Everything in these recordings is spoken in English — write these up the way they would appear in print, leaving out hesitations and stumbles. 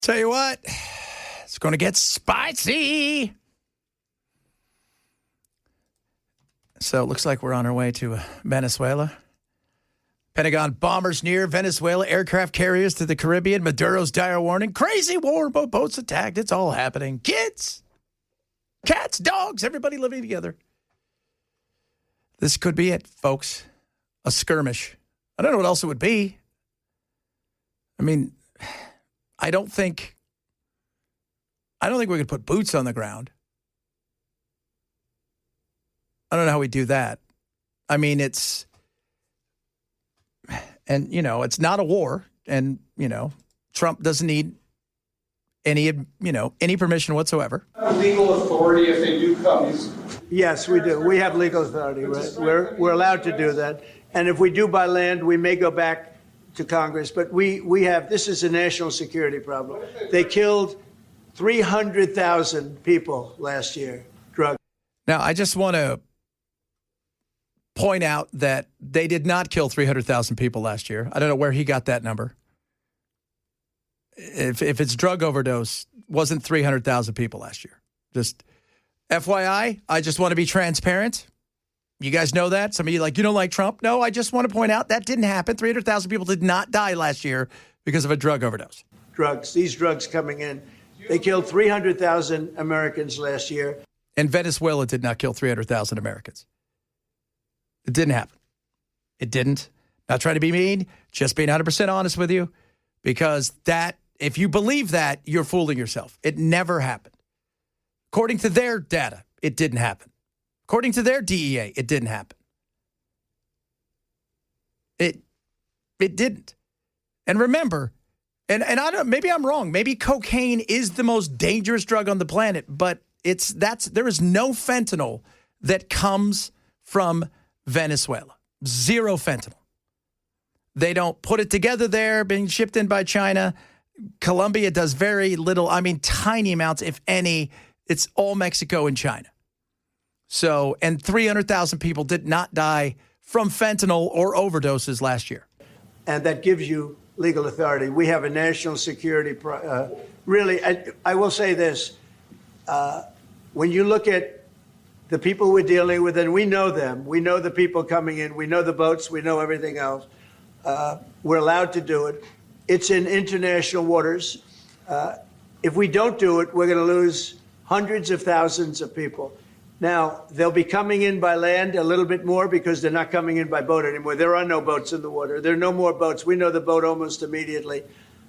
Tell you what, it's going to get spicy. So it looks like we're on our way to Venezuela. Pentagon bombers near Venezuela, aircraft carriers to the Caribbean, Maduro's dire warning, crazy war, boats attacked. It's all happening. Kids, cats, dogs, everybody living together. This could be it, folks. A skirmish. I don't know what else it would be. I mean, I don't think we could put boots on the ground. I don't know how we do that. I mean, it's not a war. And, Trump doesn't need any permission whatsoever. Legal authority if they do come. Yes, we do. We have legal authority, right? We're allowed to do that. And if we do by land, we may go back to Congress. But we have, this is a national security problem. They killed 300,000 people last year, drug. Now, I just want to point out that they did not kill 300,000 people last year. I don't know where he got that number. If it's drug overdose, wasn't 300,000 people last year. Just FYI, I just want to be transparent. You guys know that? Some of you you don't like Trump? No, I just want to point out that didn't happen. 300,000 people did not die last year because of a drug overdose. These drugs coming in. They killed 300,000 Americans last year. And Venezuela did not kill 300,000 Americans. It didn't happen. It didn't. Not trying to be mean, just being 100% honest with you, because if you believe that, you're fooling yourself. It never happened. According to their data, it didn't happen. According to their DEA, it didn't happen. It didn't. And remember, and I don't, maybe I'm wrong. Maybe cocaine is the most dangerous drug on the planet, but there is no fentanyl that comes from Venezuela. Zero fentanyl. They don't put it together there, being shipped in by China. Colombia does very little, tiny amounts, if any. It's all Mexico and China. So, and 300,000 people did not die from fentanyl or overdoses last year. And that gives you legal authority. We have a national security, really, I will say this. When you look at the people we're dealing with, and we know them, we know the people coming in, we know the boats, we know everything else. We're allowed to do it. It's in international waters. If we don't do it, we're going to lose hundreds of thousands of people. Now, they'll be coming in by land a little bit more because they're not coming in by boat anymore. There are no boats in the water. There are no more boats. We know the boat almost immediately.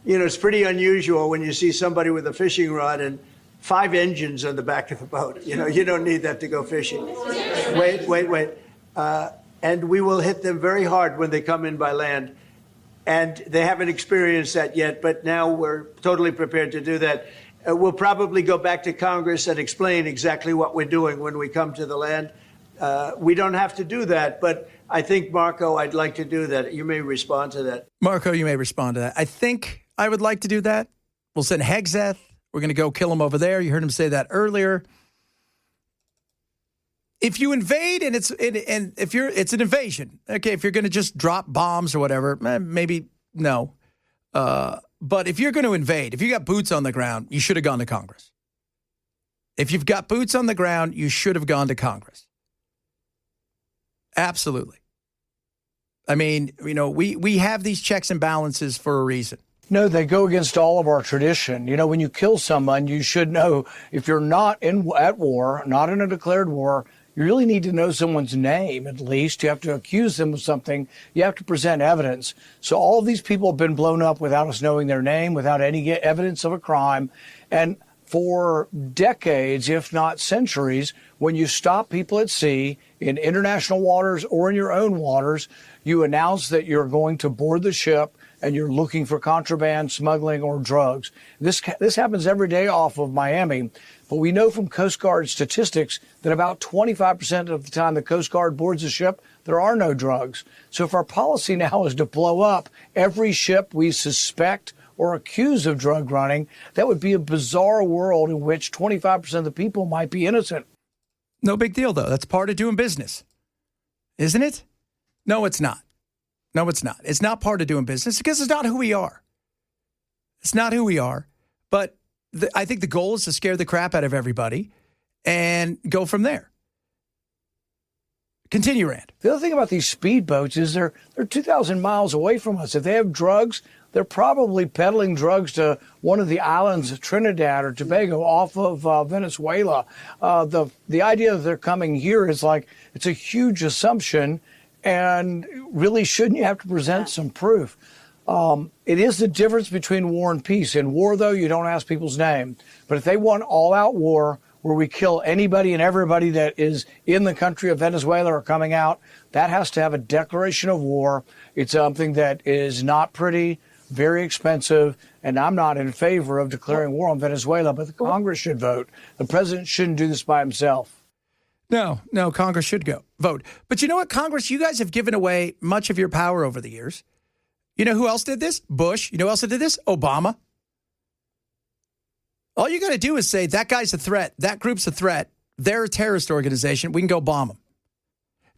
It's pretty unusual when you see somebody with a fishing rod and 5 engines on the back of the boat. You don't need that to go fishing. Wait. And we will hit them very hard when they come in by land. And they haven't experienced that yet, but now we're totally prepared to do that. We'll probably go back to Congress and explain exactly what we're doing when we come to the land. We don't have to do that, but I think, Marco, I'd like to do that. You may respond to that. Marco, you may respond to that. I think I would like to do that. We'll send Hegseth. We're going to go kill him over there. You heard him say that earlier. If you invade and it's an invasion, okay, if you're going to just drop bombs or whatever, maybe no. But if you're going to invade, if you got boots on the ground, you should have gone to Congress. If you've got boots on the ground, you should have gone to Congress. Absolutely. We have these checks and balances for a reason. No, they go against all of our tradition. When you kill someone, you should know if you're not at war, not in a declared war, you really need to know someone's name, at least. You have to accuse them of something. You have to present evidence. So all of these people have been blown up without us knowing their name, without any evidence of a crime. And for decades, if not centuries, when you stop people at sea in international waters or in your own waters, you announce that you're going to board the ship and you're looking for contraband, smuggling, or drugs. This happens every day off of Miami. But we know from Coast Guard statistics that about 25% of the time the Coast Guard boards a ship, there are no drugs. So if our policy now is to blow up every ship we suspect or accuse of drug running, that would be a bizarre world in which 25% of the people might be innocent. No big deal, though. That's part of doing business. Isn't it? No, it's not. No, it's not. It's not part of doing business because it's not who we are. It's not who we are. But I think the goal is to scare the crap out of everybody and go from there. Continue, Rand. The other thing about these speedboats is they're 2,000 miles away from us. If they have drugs, they're probably peddling drugs to one of the islands of Trinidad or Tobago off of Venezuela. The idea that they're coming here is like, it's a huge assumption, and really shouldn't you have to present some proof? It is the difference between war and peace. In war, though, you don't ask people's name. But if they want all-out war, where we kill anybody and everybody that is in the country of Venezuela or coming out, that has to have a declaration of war. It's something that is not pretty, very expensive, and I'm not in favor of declaring war on Venezuela, but the Congress should vote. The president shouldn't do this by himself. No, Congress should vote. But you know what, Congress, you guys have given away much of your power over the years. You know who else did this? Bush. You know who else did this? Obama. All you got to do is say, that guy's a threat. That group's a threat. They're a terrorist organization. We can go bomb them.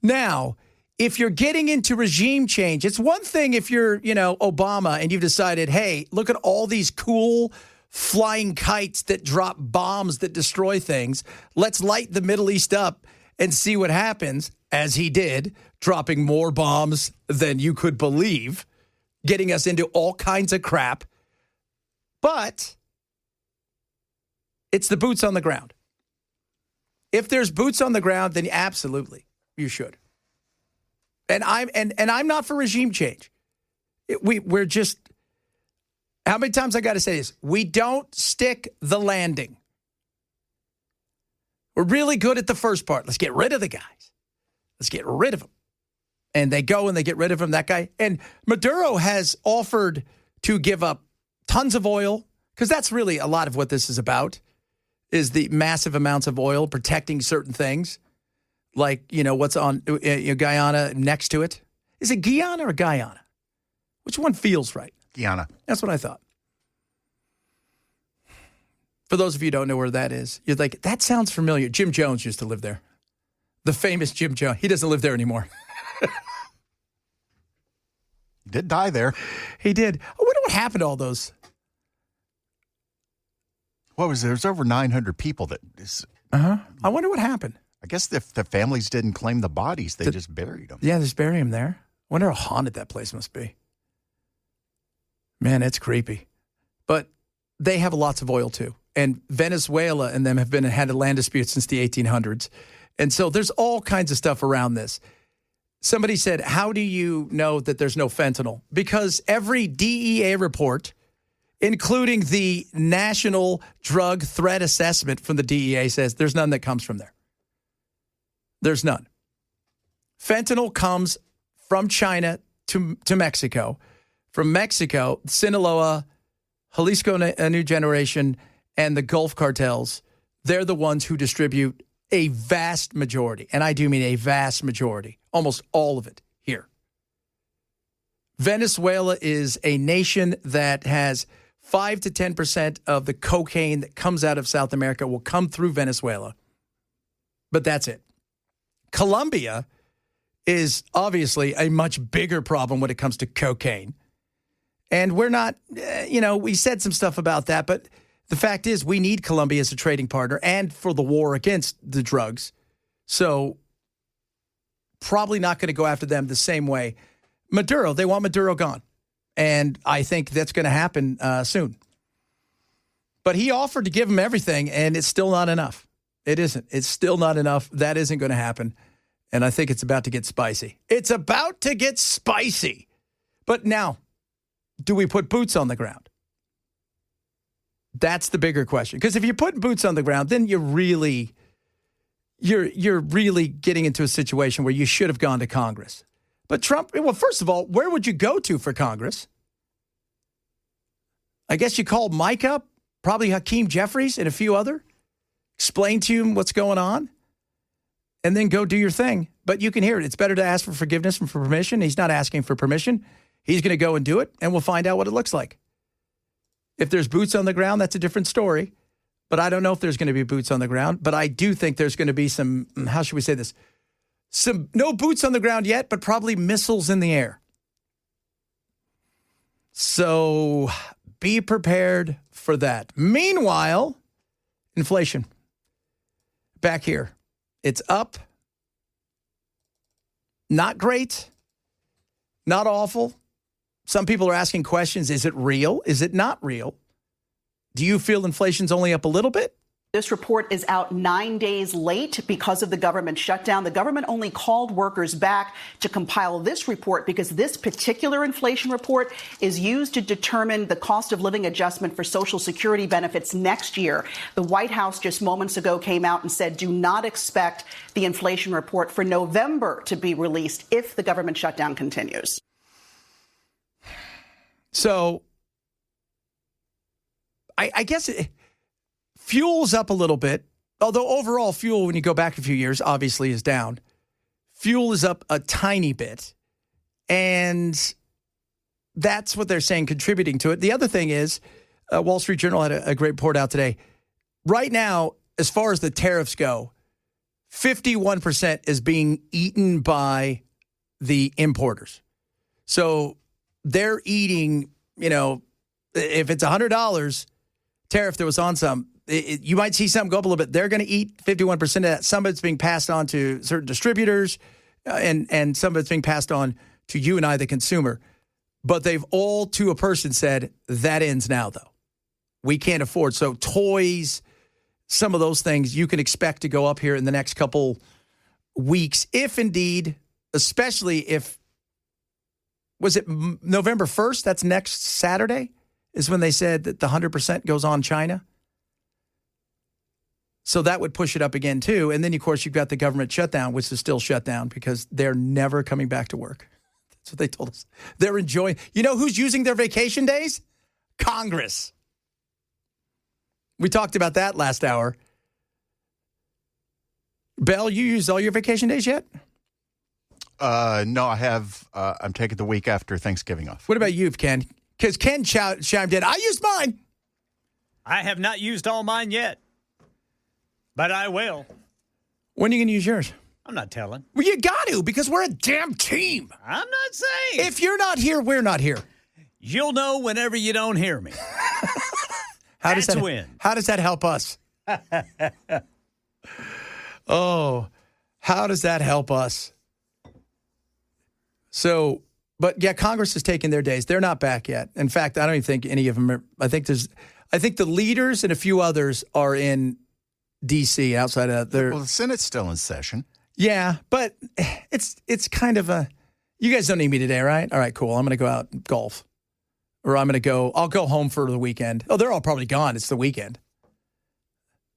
Now, if you're getting into regime change, it's one thing if you're, Obama and you've decided, hey, look at all these cool flying kites that drop bombs that destroy things. Let's light the Middle East up and see what happens, as he did, dropping more bombs than you could believe, getting us into all kinds of crap. But it's the boots on the ground. If there's boots on the ground, then absolutely you should. And I'm not for regime change. We're just, how many times I got to say this? We don't stick the landing. We're really good at the first part. Let's get rid of the guys. Let's get rid of them. And they go and they get rid of him, that guy. And Maduro has offered to give up tons of oil, because that's really a lot of what this is about, is the massive amounts of oil protecting certain things, like, what's on Guyana next to it. Is it Guyana or Guyana? Which one feels right? Guyana. That's what I thought. For those of you who don't know where that is, you're like, that sounds familiar. Jim Jones used to live there. The famous Jim Jones. He doesn't live there anymore. Did die there. He did. I wonder what happened to all those. What was there? There's over 900 people that. I wonder what happened. I guess if the families didn't claim the bodies, they just buried them. Yeah, just bury them there. I wonder how haunted that place must be. Man, it's creepy. But they have lots of oil too. And Venezuela and them have had a land dispute since the 1800s. And so there's all kinds of stuff around this. Somebody said, how do you know that there's no fentanyl? Because every DEA report, including the National Drug Threat Assessment from the DEA, says there's none that comes from there. There's none. Fentanyl comes from China to Mexico. From Mexico, Sinaloa, Jalisco New Generation, and the Gulf cartels, they're the ones who distribute a vast majority, and I do mean a vast majority, almost all of it here. Venezuela is a nation that has 5 to 10% of the cocaine that comes out of South America will come through Venezuela. But that's it. Colombia is obviously a much bigger problem when it comes to cocaine. And we're not, we said some stuff about that, but the fact is we need Colombia as a trading partner and for the war against the drugs. So probably not going to go after them the same way. Maduro, they want Maduro gone. And I think that's going to happen soon. But he offered to give them everything, and it's still not enough. It isn't. It's still not enough. That isn't going to happen. And I think it's about to get spicy. It's about to get spicy. But now, do we put boots on the ground? That's the bigger question. Because if you're putting boots on the ground, then you're really getting into a situation where you should have gone to Congress. But Trump, well, first of all, where would you go to for Congress? I guess you call Mike up, probably Hakeem Jeffries and a few other. Explain to him what's going on, and then go do your thing. But you can hear it. It's better to ask for forgiveness and for permission. He's not asking for permission. He's going to go and do it, and we'll find out what it looks like. If there's boots on the ground, that's a different story. But I don't know if there's going to be boots on the ground. But I do think there's going to be some, how should we say this? No boots on the ground yet, but probably missiles in the air. So be prepared for that. Meanwhile, inflation. Back here. It's up. Not great. Not awful. Some people are asking questions. Is it real? Is it not real? Do you feel inflation's only up a little bit? This report is out 9 days late because of the government shutdown. The government only called workers back to compile this report because this particular inflation report is used to determine the cost of living adjustment for Social Security benefits next year. The White House just moments ago came out and said do not expect the inflation report for November to be released if the government shutdown continues. So I guess fuel's up a little bit, although overall fuel, when you go back a few years, obviously is down. Fuel is up a tiny bit, and that's what they're saying contributing to it. The other thing is, Wall Street Journal had a great report out today. Right now, as far as the tariffs go, 51% is being eaten by the importers. So they're eating, if it's $100 tariff that was on some, you might see something go up a little bit. They're going to eat 51% of that. Some of it's being passed on to certain distributors, and some of it's being passed on to you and I, the consumer. But they've all, to a person, said, that ends now, though. We can't afford. So toys, some of those things you can expect to go up here in the next couple weeks, if indeed, especially if, was it November 1st? That's next Saturday, is when they said that the 100% goes on China. So that would push it up again, too. And then, of course, you've got the government shutdown, which is still shut down because they're never coming back to work. That's what they told us. They're enjoying. You know who's using their vacation days? Congress. We talked about that last hour. Bell, you used all your vacation days yet? No, I have. I'm taking the week after Thanksgiving off. What about you, Ken? Because Ken chimed in. I used mine. I have not used all mine yet, but I will. When are you going to use yours? I'm not telling. Well, you got to, because we're a damn team. I'm not saying. If you're not here, we're not here. You'll know whenever you don't hear me. How does that win. How does that help us? Oh, how does that help us? So, but yeah, Congress has taken their days. They're not back yet. In fact, I don't even think any of them are. I think the leaders and a few others are in D.C. outside of their. Well, the Senate's still in session. Yeah, but it's kind of a. You guys don't need me today, right? All right, cool. I'm going to go out and golf, or I'll go home for the weekend. Oh, they're all probably gone. It's the weekend.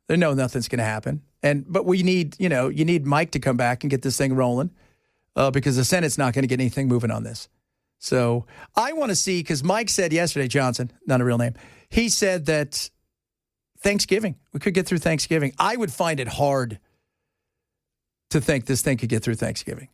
They know nothing's going to happen, but we need you need Mike to come back and get this thing rolling. Because the Senate's not going to get anything moving on this. So I want to see, because Mike said yesterday, Johnson, not a real name, he said that Thanksgiving, we could get through Thanksgiving. I would find it hard to think this thing could get through Thanksgiving.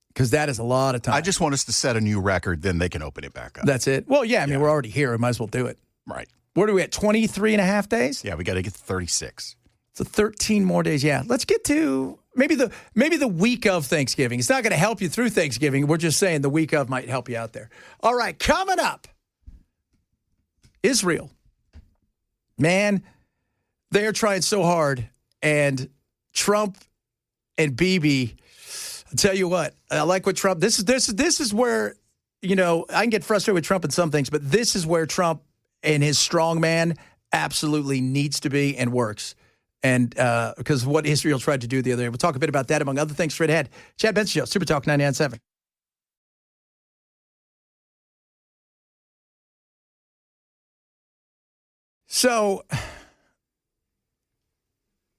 Because that is a lot of time. I just want us to set a new record, then they can open it back up. That's it. Well, yeah, I mean, we're already here. We might as well do it. Right. What are we at, 23 and a half days? Yeah, we got to get to 36. So 13 more days. Yeah, let's get to maybe the week of Thanksgiving. It's not going to help you through Thanksgiving. We're just saying the week of might help you out there. All right, coming up, Israel. Man, they are trying so hard, and Trump and Bibi. I'll tell you what, I like what Trump. This is where I can get frustrated with Trump in some things, but this is where Trump and his strong man absolutely needs to be and works. And because what Israel tried to do the other day. We'll talk a bit about that, among other things, straight ahead. Chad Benson Show, Super Talk 99.7. So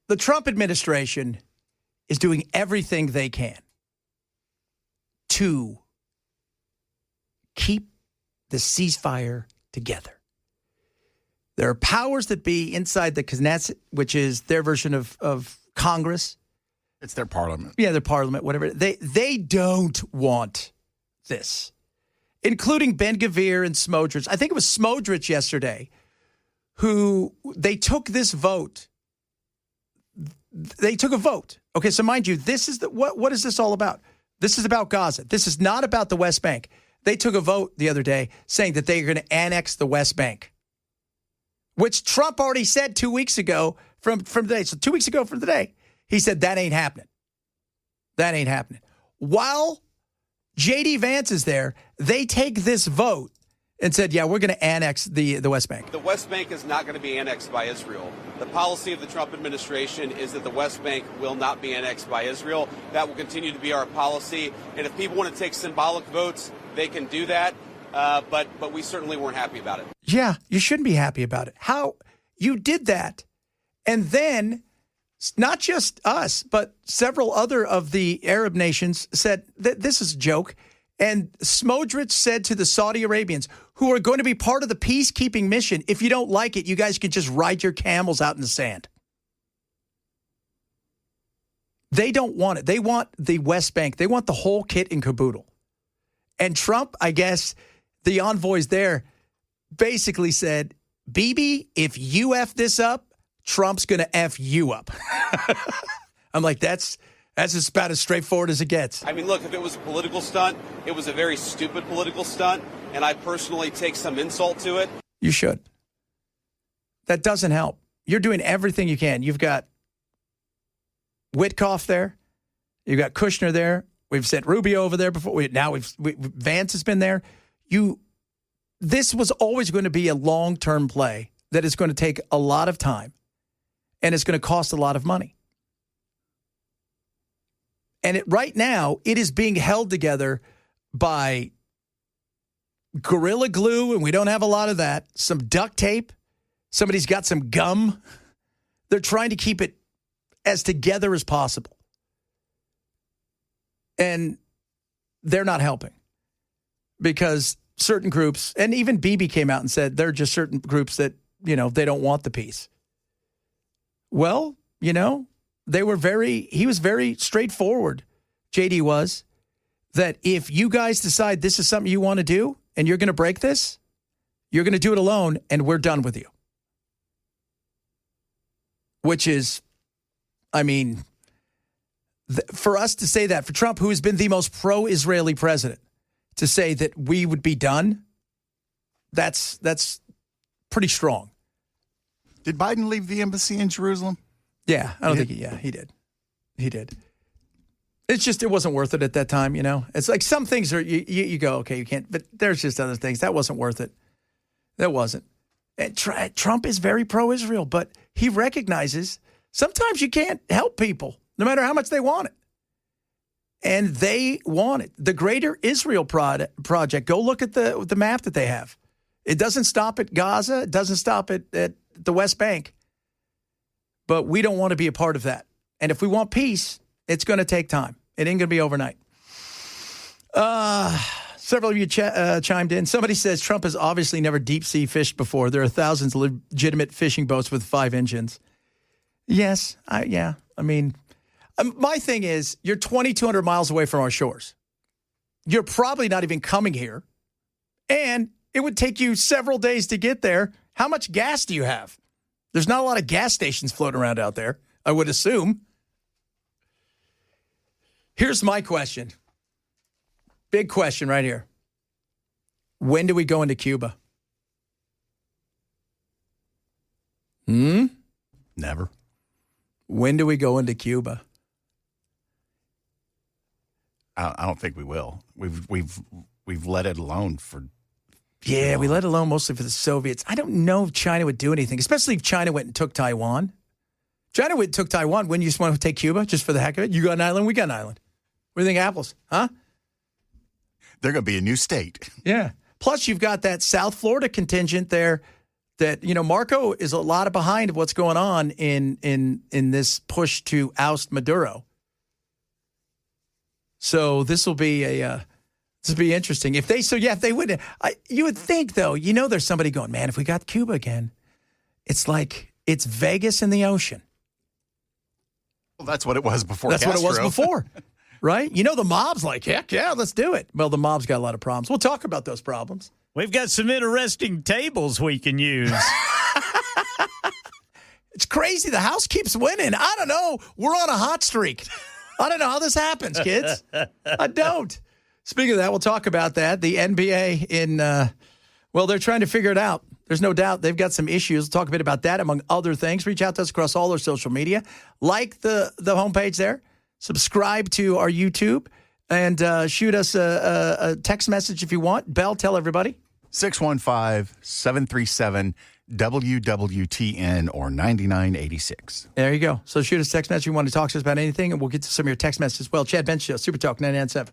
the Trump administration is doing everything they can to keep the ceasefire together. There are powers that be inside the Knesset, which is their version of Congress. It's their parliament. Yeah, their parliament, whatever. They don't want this, including Ben-Gvir and Smodrich. I think it was Smodrich yesterday who they took this vote. They took a vote. Okay, so mind you, this is what is this all about? This is about Gaza. This is not about the West Bank. They took a vote the other day saying that they are going to annex the West Bank, which Trump already said 2 weeks ago from today. So 2 weeks ago from today, he said that ain't happening. That ain't happening. While J.D. Vance is there, they take this vote and said, yeah, we're going to annex the West Bank. The West Bank is not going to be annexed by Israel. The policy of the Trump administration is that the West Bank will not be annexed by Israel. That will continue to be our policy. And if people want to take symbolic votes, they can do that. But we certainly weren't happy about it. Yeah, you shouldn't be happy about it. How you did that. And then not just us, but several other of the Arab nations said that this is a joke. And Smodrich said to the Saudi Arabians, who are going to be part of the peacekeeping mission, if you don't like it, you guys can just ride your camels out in the sand. They don't want it. They want the West Bank. They want the whole kit and caboodle. And Trump, I guess, the envoys there basically said, Bibi, if you F this up, Trump's going to F you up. I'm like, that's about as straightforward as it gets. I mean, look, if it was a political stunt, it was a very stupid political stunt, and I personally take some insult to it. You should. That doesn't help. You're doing everything you can. You've got Witkoff there. You've got Kushner there. We've sent Rubio over there before. Vance has been there. This was always going to be a long-term play that is going to take a lot of time, and it's going to cost a lot of money. And right now, it is being held together by Gorilla Glue, and we don't have a lot of that, some duct tape. Somebody's got some gum. They're trying to keep it as together as possible. And they're not helping because certain groups, and even Bibi came out and said there are just certain groups that, they don't want the peace. Well, he was very straightforward, JD was, that if you guys decide this is something you want to do and you're going to break this, you're going to do it alone and we're done with you. Which is, for us to say that, for Trump, who has been the most pro-Israeli president, to say that we would be done, that's pretty strong. Did Biden leave the embassy in Jerusalem? Yeah, I don't think he did. He did. It's just, it wasn't worth it at that time, It's like some things are, you go, okay, you can't, but there's just other things. That wasn't worth it. That wasn't. And Trump is very pro-Israel, but he recognizes sometimes you can't help people, no matter how much they want it. And they want it. The Greater Israel Project, go look at the map that they have. It doesn't stop at Gaza. It doesn't stop at the West Bank. But we don't want to be a part of that. And if we want peace, it's going to take time. It ain't going to be overnight. Several of you chimed in. Somebody says Trump has obviously never deep sea fished before. There are thousands of legitimate fishing boats with 5 engines. Yes, my thing is, you're 2,200 miles away from our shores. You're probably not even coming here. And it would take you several days to get there. How much gas do you have? There's not a lot of gas stations floating around out there, I would assume. Here's my question. Big question right here. When do we go into Cuba? Never. When do we go into Cuba? I don't think we will. We've let it alone for. Yeah, we let it alone mostly for the Soviets. I don't know if China would do anything, especially if China went and took Taiwan. China went and took Taiwan. Wouldn't you just want to take Cuba just for the heck of it? You got an island, we got an island. What do you think, apples? Huh? They're going to be a new state. Yeah. Plus, you've got that South Florida contingent there that, Marco is a lot of behind of what's going on in this push to oust Maduro. So this will be interesting. If they would, you would think though, there's somebody going, man, if we got Cuba again, it's like it's Vegas in the ocean. Well, that's what it was before. That's Castro. what it was before, right? The mob's like, heck yeah, let's do it. Well, the mob's got a lot of problems. We'll talk about those problems. We've got some interesting tables we can use. It's crazy. The house keeps winning. I don't know. We're on a hot streak. I don't know how this happens, kids. I don't. Speaking of that, we'll talk about that. The NBA they're trying to figure it out. There's no doubt they've got some issues. We'll talk a bit about that, among other things. Reach out to us across all our social media. Like the homepage there. Subscribe to our YouTube. And shoot us a text message if you want. Bell, tell everybody. 615-737-WWTN or 9986. There you go. So shoot us a text message if you want to talk to us about anything, and we'll get to some of your text messages as well. Chad Benson Show, Super Talk 99.7.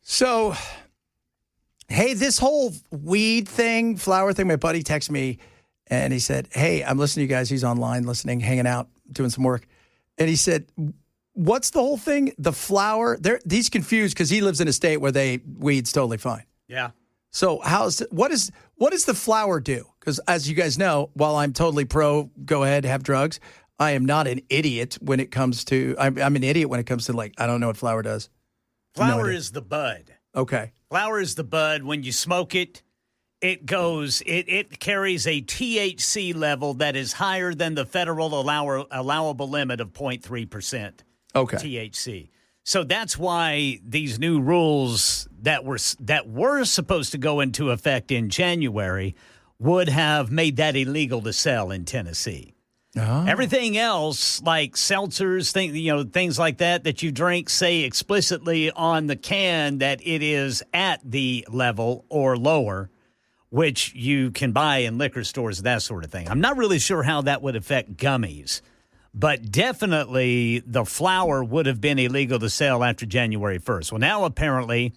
So, hey, this whole weed thing, flower thing, my buddy texted me and he said, hey, I'm listening to you guys. He's online listening, hanging out, doing some work. And he said, what's the whole thing? The flower, he's confused because he lives in a state where weed's totally fine. Yeah. So what does the flower do? Because as you guys know, while I'm totally pro, go ahead, have drugs, I am not an idiot when it comes to, I'm an idiot when it comes to I don't know what flower does. Flower is the bud. Okay. Flower is the bud. When you smoke it, it carries a THC level that is higher than the federal allowable limit of 0.3%. Okay. THC. So that's why these new rules that were supposed to go into effect in January would have made that illegal to sell in Tennessee. Oh. Everything else, like seltzers, things like that you drink, say explicitly on the can that it is at the level or lower, which you can buy in liquor stores, that sort of thing. I'm not really sure how that would affect gummies, but definitely the flower would have been illegal to sell after January 1st. Well, now apparently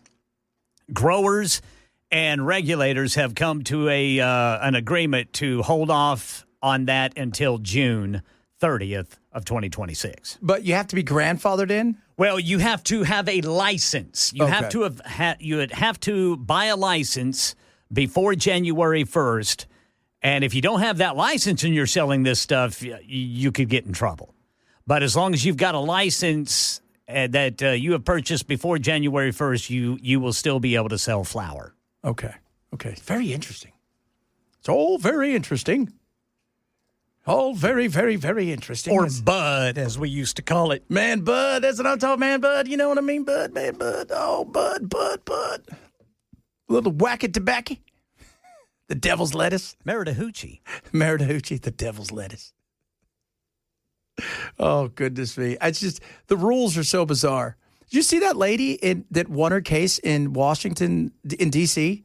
growers and regulators have come to an agreement to hold off on that until June 30th of 2026. But you have to be grandfathered in? Well, you have to have a license. You have to you would have to buy a license before January 1st. And if you don't have that license and you're selling this stuff, you could get in trouble. But as long as you've got a license that you have purchased before January 1st, you will still be able to sell flower. Okay. Very interesting. It's all very interesting. All very, very, very interesting. Or bud, as we used to call it. Man, bud. That's what I'm talking, man, bud. You know what I mean, bud, man, bud. Oh, bud. A little whack-it tobacco. The devil's lettuce. Meridahoochee, the devil's lettuce. Oh, goodness me. It's just, the rules are so bizarre. Did you see that lady that won her case in Washington, in D.C.?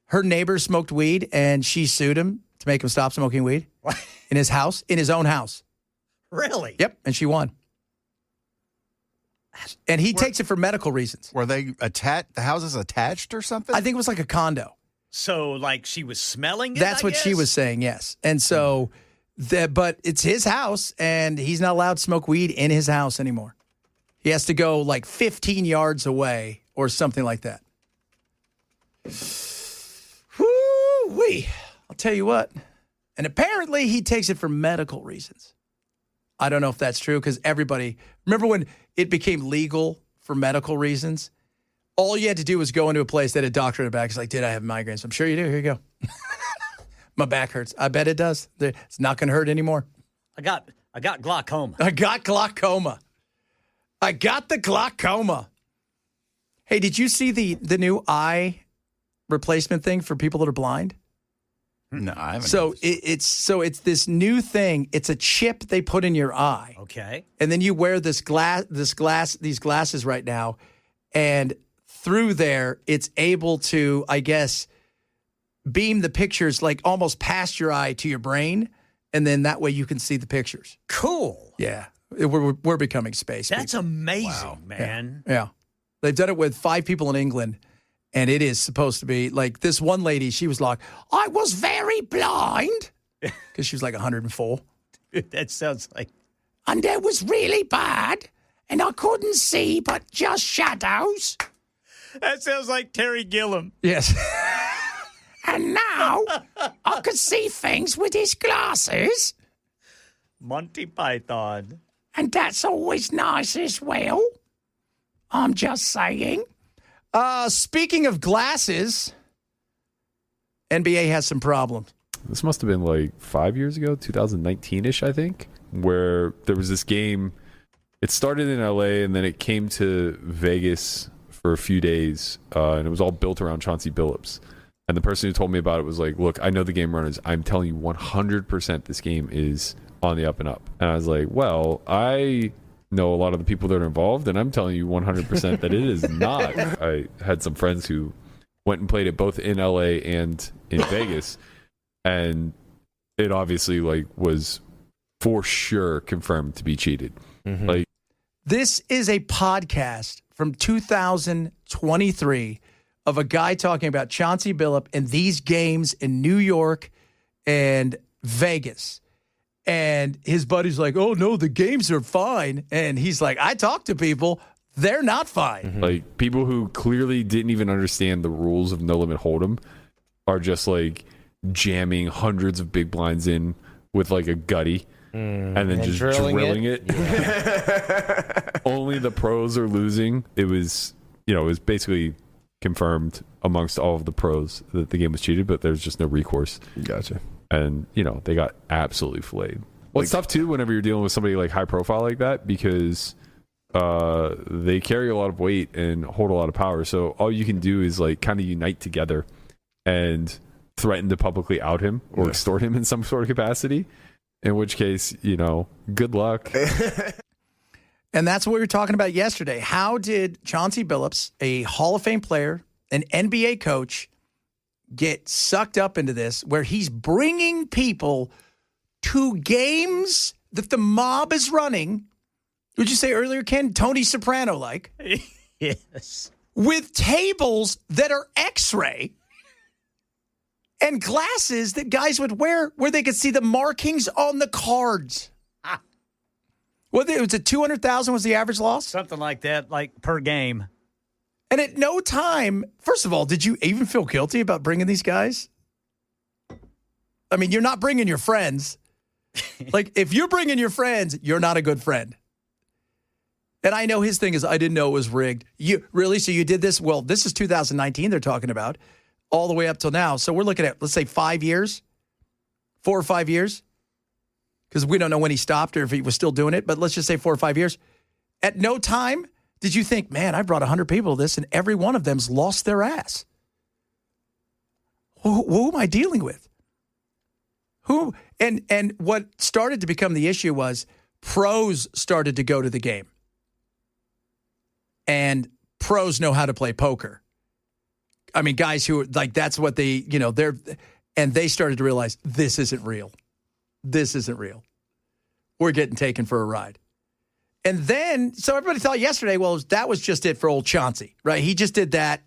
Her neighbor smoked weed, and she sued him to make him stop smoking weed. What? In his house, in his own house. Really? Yep, and she won. And he takes it for medical reasons. Were they attached? The houses attached or something? I think it was like a condo. So, she was smelling it, That's I what guess? she was saying, yes. And so, but it's his house, and he's not allowed to smoke weed in his house anymore. He has to go 15 yards away or something like that. Woo-wee. I'll tell you what. And apparently he takes it for medical reasons. I don't know if that's true because remember when it became legal for medical reasons? All you had to do was go into a place that had a doctor in the back. It's like, did I have migraines? I'm sure you do. Here you go. My back hurts. I bet it does. It's not going to hurt anymore. I got glaucoma. I got glaucoma. I got the glaucoma. Hey, did you see the new eye replacement thing for people that are blind? No, I haven't. So it's this new thing. It's a chip they put in your eye. Okay. And then you wear these glasses right now, and through there, it's able to, I guess, beam the pictures almost past your eye to your brain, and then that way you can see the pictures. Cool. Yeah, we're becoming space. That's people. amazing, man. Yeah. They've done it with 5 people in England. And it is supposed to be this one lady, she was like, I was very blind. Because she was 104. That sounds like. And it was really bad. And I couldn't see but just shadows. That sounds like Terry Gilliam. Yes. And now I could see things with his glasses. Monty Python. And that's always nice as well. I'm just saying. Speaking of glasses, NBA has some problems. This must have been like 5 years ago, 2019-ish, I think, where there was this game. It started in LA and then it came to Vegas for a few days, and it was all built around Chauncey Billups. And the person who told me about it was like, look, I know the game runners. I'm telling you 100% this game is on the up and up. And I was like, well, I know a lot of the people that are involved, and I'm telling you 100% that it is not. I had some friends who went and played it both in LA and in Vegas, and it obviously like was for sure confirmed to be cheated. Mm-hmm. Like, this is a podcast from 2023 of a guy talking about Chauncey Billups and these games in New York and Vegas. And his buddy's like, oh, no, the games are fine. And he's like, I talk to people. They're not fine. Mm-hmm. Like, people who clearly didn't even understand the rules of No Limit Hold'em are just, like, jamming hundreds of big blinds in with, like, a gutty and then just drilling it. Yeah. Only the pros are losing. It was, it was basically confirmed amongst all of the pros that the game was cheated, but there's just no recourse. Gotcha. And, they got absolutely filleted. Well, it's tough, too, whenever you're dealing with somebody, like, high profile like that, because they carry a lot of weight and hold a lot of power. So all you can do is, like, kind of unite together and threaten to publicly out him or extort him in some sort of capacity, in which case, good luck. And that's what we were talking about yesterday. How did Chauncey Billups, a Hall of Fame player, an NBA coach, get sucked up into this where he's bringing people to games that the mob is running? Would you say earlier, Ken, Tony Soprano-like? Yes. With tables that are X-ray and glasses that guys would wear where they could see the markings on the cards. Well, it was a 200,000 was the average loss? Something like that, like per game. And at no time, first of all, did you even feel guilty about bringing these guys? I mean, you're not bringing your friends. Like, if you're bringing your friends, you're not a good friend. And I know his thing is, I didn't know it was rigged. You really? So you did this? Well, this is 2019 they're talking about, all the way up till now. So we're looking at, let's say, 5 years, 4 or 5 years, because we don't know when he stopped or if he was still doing it, but let's just say 4 or 5 years. At no time did you think, man, I brought 100 people to this, and every one of them's lost their ass. Who am I dealing with? Who? And what started to become the issue was pros started to go to the game. And pros know how to play poker. I mean, guys who, like, that's what they, and they started to realize this isn't real. This isn't real. We're getting taken for a ride. And then, so everybody thought yesterday, well, that was just it for old Chauncey, right? He just did that.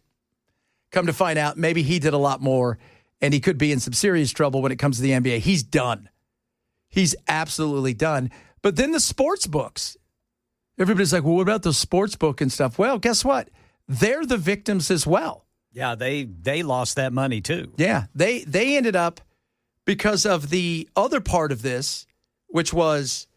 Come to find out, maybe he did a lot more, and he could be in some serious trouble when it comes to the NBA. He's done. He's absolutely done. But then the sports books. Everybody's like, well, what about the sports book and stuff? Well, guess what? They're the victims as well. Yeah, they lost that money too. Yeah, they ended up, because of the other part of this, which was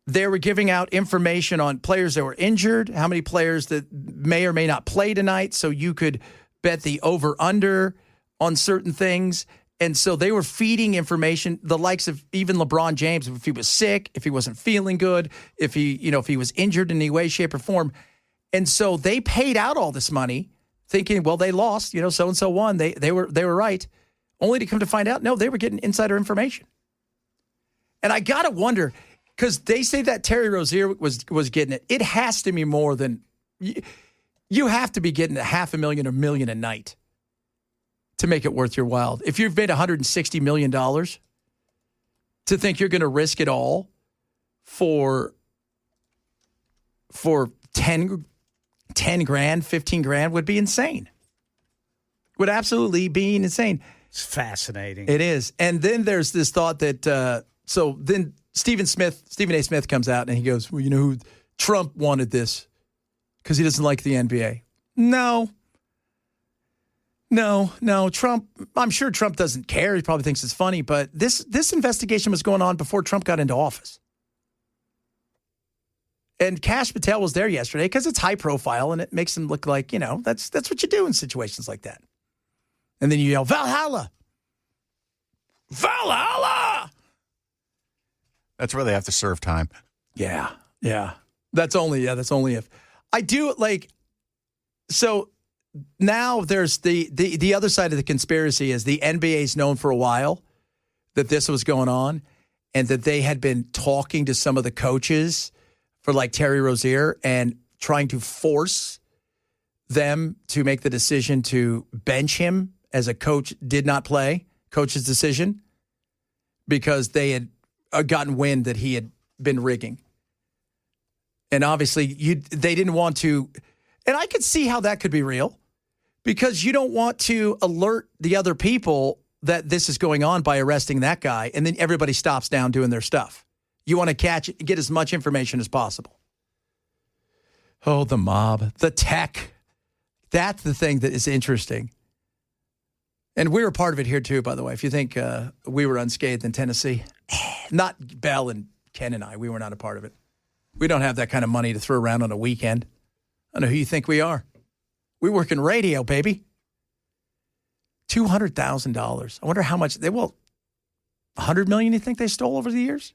they were giving out information on players that were injured, how many players that may or may not play tonight, so you could bet the over-under on certain things. And so they were feeding information, the likes of even LeBron James, if he was sick, if he wasn't feeling good, if he was injured in any way, shape, or form. And so they paid out all this money thinking, well, they lost, so-and-so won. They were right. Only to come to find out, no, they were getting insider information. And I got to wonder, because they say that Terry Rozier was getting it. It has to be more than, you have to be getting $500,000 or $1 million a night to make it worth your while. If you've made $160 million, to think you're going to risk it all for 10 grand, 15 grand would be insane. Would absolutely be insane. It's fascinating. It is. And then there's this thought that, so then Stephen A. Smith comes out and he goes, well, who Trump wanted this because he doesn't like the NBA. No, Trump, I'm sure Trump doesn't care. He probably thinks it's funny, but this investigation was going on before Trump got into office. And Kash Patel was there yesterday because it's high profile and it makes him look like, that's what you do in situations like that. And then you yell, Valhalla! Valhalla! That's where they have to serve time. Yeah. That's only if. I do, so now there's the other side of the conspiracy is the NBA's known for a while that this was going on and that they had been talking to some of the coaches for Terry Rozier and trying to force them to make the decision to bench him as a coach did not play, coach's decision, because they had gotten wind that he had been rigging. And obviously they didn't want to, and I could see how that could be real because you don't want to alert the other people that this is going on by arresting that guy, and then everybody stops down doing their stuff. You want to get as much information as possible. Oh, the mob, the tech. That's the thing that is interesting. And we were part of it here, too, by the way. If you think we were unscathed in Tennessee, not Bell and Ken and I, we were not a part of it. We don't have that kind of money to throw around on a weekend. I don't know who you think we are. We work in radio, baby. $200,000. I wonder how much $100 million you think they stole over the years?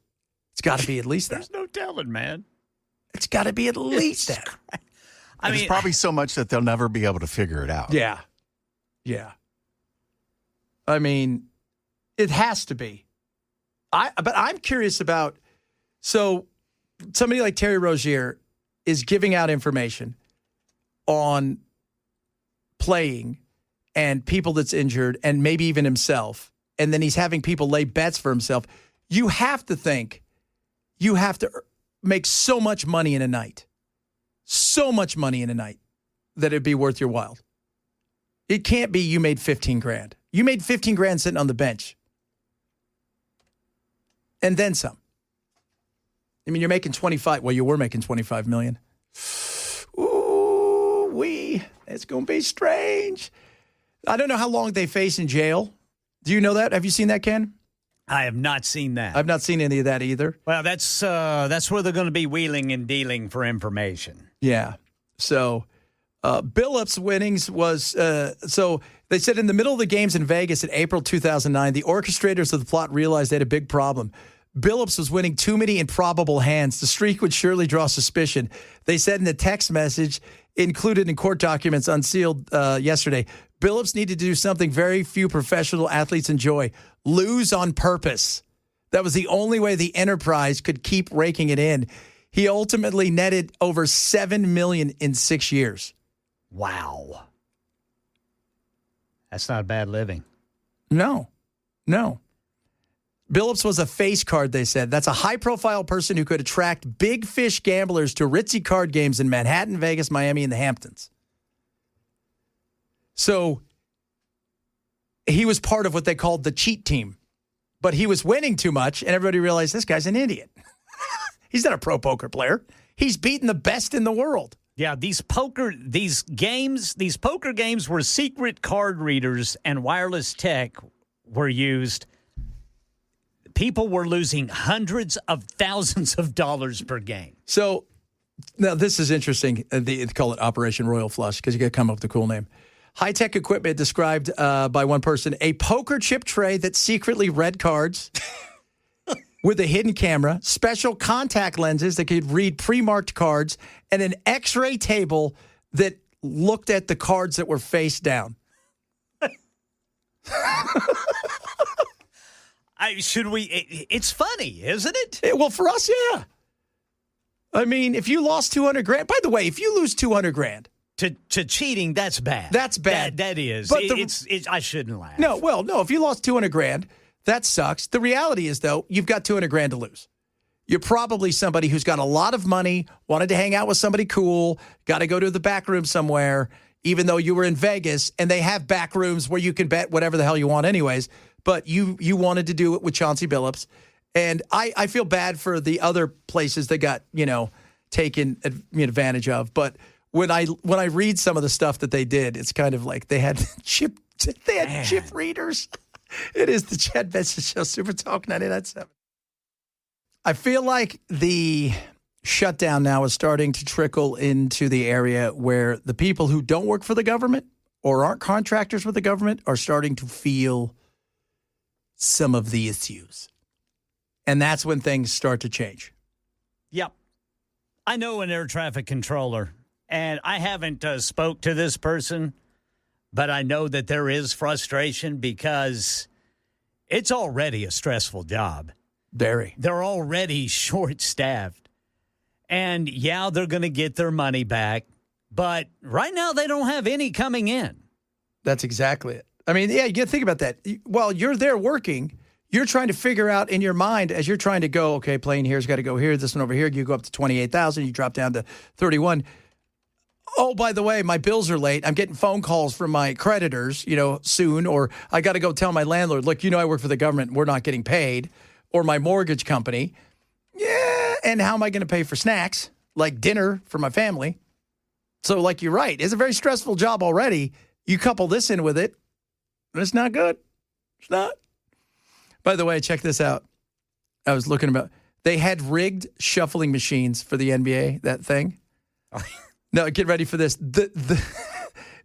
It's got to be at least that. There's no telling, man. It's got to be at least that. It's probably so much that they'll never be able to figure it out. Yeah. I mean, it has to be. But I'm curious about, so somebody like Terry Rozier is giving out information on playing and people that's injured and maybe even himself, and then he's having people lay bets for himself. You have to think you have to make so much money in a night. So much money in a night that it'd be worth your while. It can't be you made $15,000. You made $15,000 sitting on the bench. And then some. I mean, you're making 25. Well, you were making 25 million. Ooh, it's going to be strange. I don't know how long they face in jail. Do you know that? Have you seen that, Ken? I have not seen that. I've not seen any of that either. Well, that's where they're going to be wheeling and dealing for information. Yeah. So Billups' winnings was so they said in the middle of the games in Vegas in April 2009, the orchestrators of the plot realized they had a big problem. Billups was winning too many improbable hands. The streak would surely draw suspicion. They said in the text message included in court documents unsealed yesterday, Billups needed to do something very few professional athletes enjoy: lose on purpose. That was the only way the enterprise could keep raking it in. He ultimately netted over $7 million in 6 years. Wow. That's not bad living. No. Billups was a face card, they said. That's a high-profile person who could attract big fish gamblers to ritzy card games in Manhattan, Vegas, Miami, and the Hamptons. So he was part of what they called the cheat team. But he was winning too much, and everybody realized this guy's an idiot. He's not a pro poker player. He's beaten the best in the world. Yeah, these poker games where secret card readers and wireless tech were used. People were losing hundreds of thousands of dollars per game. So now this is interesting. They call it Operation Royal Flush because you got to come up with a cool name. High-tech equipment described by one person, a poker chip tray that secretly read cards with a hidden camera, special contact lenses that could read pre-marked cards, and an X-ray table that looked at the cards that were face down. It's funny, isn't it? Well, for us, yeah. I mean, if you lost $200,000, by the way, if you lose $200,000 to cheating, that's bad. That's bad. That is. But I shouldn't laugh. No, if you lost $200,000, that sucks. The reality is, though, you've got $200,000 to lose. You're probably somebody who's got a lot of money, wanted to hang out with somebody cool, got to go to the back room somewhere, even though you were in Vegas, and they have back rooms where you can bet whatever the hell you want anyways. But you wanted to do it with Chauncey Billups. And I feel bad for the other places that got, taken advantage of. But when I read some of the stuff that they did, it's kind of like they had chip readers. It is the Chad Benson Show, Super Talk 99.7. I feel like the shutdown now is starting to trickle into the area where the people who don't work for the government or aren't contractors with the government are starting to feel some of the issues. And that's when things start to change. Yep. I know an air traffic controller, and I haven't spoke to this person, but I know that there is frustration because it's already a stressful job. Very. They're already short-staffed. And, yeah, they're going to get their money back, but right now they don't have any coming in. That's exactly it. I mean, yeah, you got to think about that. While you're there working, you're trying to figure out in your mind as you're trying to go, okay, plane here's got to go here, this one over here. You go up to 28,000, you drop down to 31. Oh, by the way, my bills are late. I'm getting phone calls from my creditors, soon, or I got to go tell my landlord, look, I work for the government. We're not getting paid, or my mortgage company. Yeah, and how am I going to pay for snacks, like dinner for my family? So, like you're right, it's a very stressful job already. You couple this in with it, and it's not good. It's not. By the way, check this out. I was looking about. They had rigged shuffling machines for the NBA, that thing. No, get ready for this.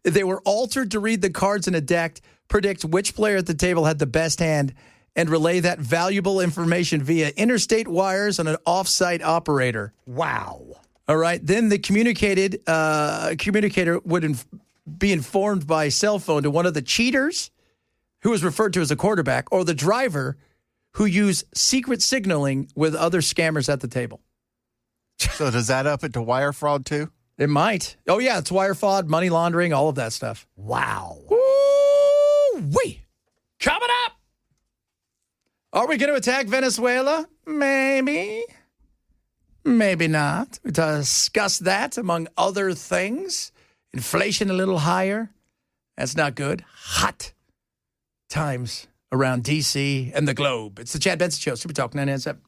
They were altered to read the cards in a deck, predict which player at the table had the best hand, and relay that valuable information via interstate wires on an off-site operator. Wow. All right. Then the communicator would be informed by cell phone to one of the cheaters, who is referred to as a quarterback, or the driver who used secret signaling with other scammers at the table. So does that up it to wire fraud too? It might. Oh, yeah. It's wire fraud, money laundering, all of that stuff. Wow. Woo-wee. Coming up. Are we going to attack Venezuela? Maybe. Maybe not. We discuss that among other things. Inflation a little higher. That's not good. Hot times around D.C. and the globe. It's the Chad Benson Show. Super Talk 997.